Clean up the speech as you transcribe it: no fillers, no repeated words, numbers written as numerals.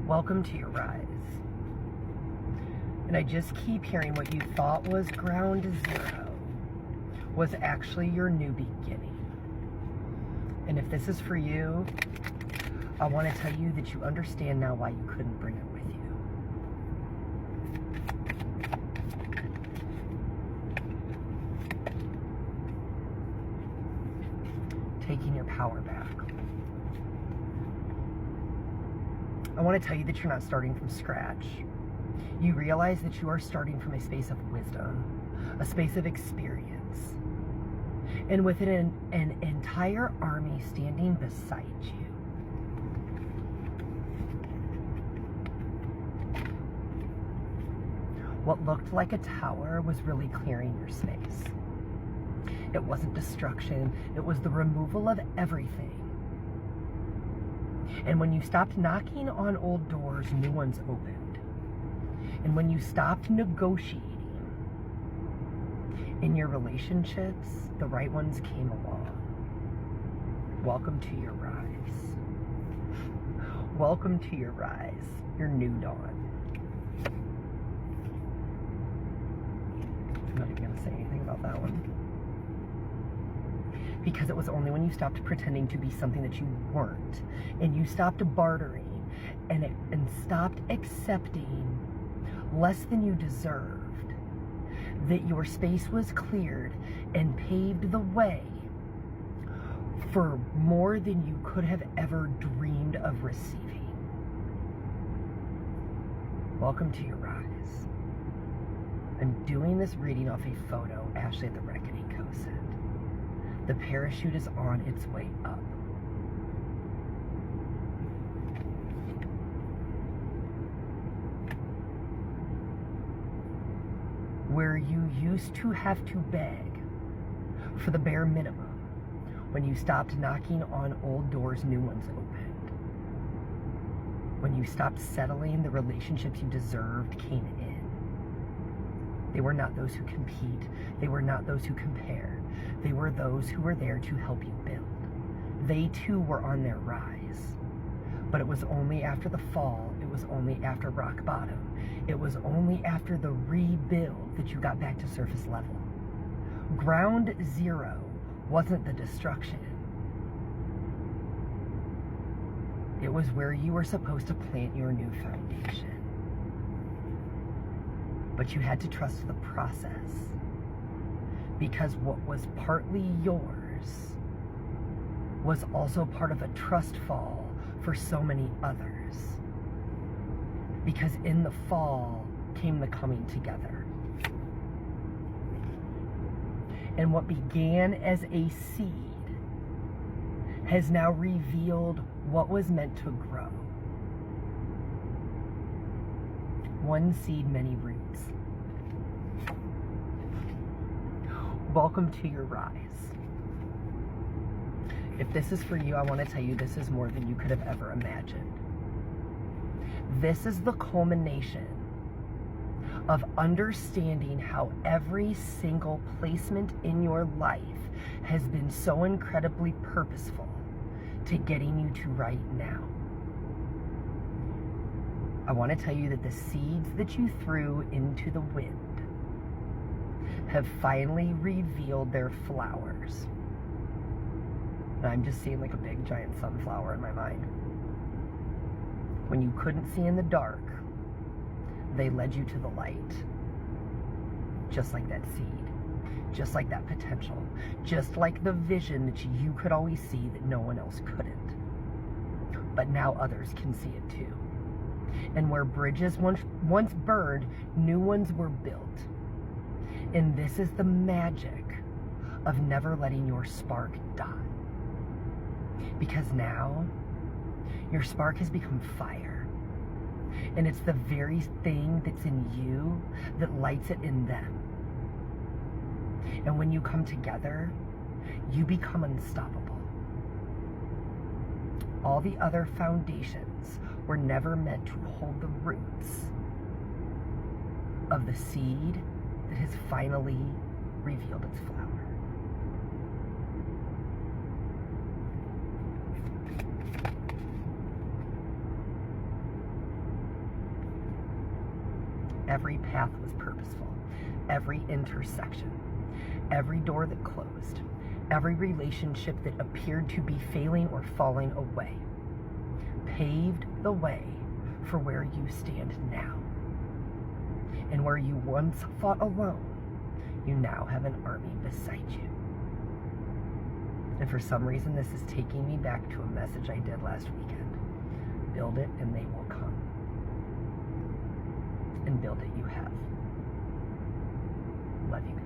Welcome to your rise. And I just keep hearing what you thought was ground zero was actually your new beginning. And if this is for you, I want to tell you that you understand now why you couldn't bring it with you. Taking your power back. I want to tell you that you're not starting from scratch. You realize that you are starting from a space of wisdom, a space of experience, and with an entire army standing beside you. What looked like a tower was really clearing your space. It wasn't destruction, it was the removal of everything. And when you stopped knocking on old doors, new ones opened. And when you stopped negotiating in your relationships, the right ones came along. Welcome to your rise. Welcome to your rise, your new dawn. I'm not even going to say anything about that one. Because it was only when you stopped pretending to be something that you weren't, and you stopped bartering, and stopped accepting less than you deserved, that your space was cleared and paved the way for more than you could have ever dreamed of receiving. Welcome to your rise. I'm doing this reading off a photo Ashley at the Reckoning Co. sent. The parachute is on its way up. Where you used to have to beg for the bare minimum, when you stopped knocking on old doors, new ones opened. When you stopped settling, the relationships you deserved came in. They were not those who compete. They were not those who compare. They were those who were there to help you build. They too were on their rise. But it was only after the fall, it was only after rock bottom, it was only after the rebuild that you got back to surface level. Ground zero wasn't the destruction. It was where you were supposed to plant your new foundation. But you had to trust the process, because what was partly yours was also part of a trust fall for so many others. Because in the fall came the coming together. And what began as a seed has now revealed what was meant to grow. One seed, many roots. Welcome to your rise. If this is for you, I want to tell you this is more than you could have ever imagined. This is the culmination of understanding how every single placement in your life has been so incredibly purposeful to getting you to right now. I want to tell you that the seeds that you threw into the wind have finally revealed their flowers. And I'm just seeing like a big giant sunflower in my mind. When you couldn't see in the dark, they led you to the light. Just like that seed. Just like that potential. Just like the vision that you could always see that no one else couldn't. But now others can see it too. And where bridges once burned, new ones were built. And this is the magic of never letting your spark die. Because now, your spark has become fire. And it's the very thing that's in you that lights it in them. And when you come together, you become unstoppable. All the other foundations were never meant to hold the roots of the seed that has finally revealed its flower. Every path was purposeful. Every intersection. Every door that closed. Every relationship that appeared to be failing or falling away paved the way for where you stand now. And where you once fought alone, you now have an army beside you. And for some reason, this is taking me back to a message I did last weekend. Build it and they will come. And build it you have. Love you guys.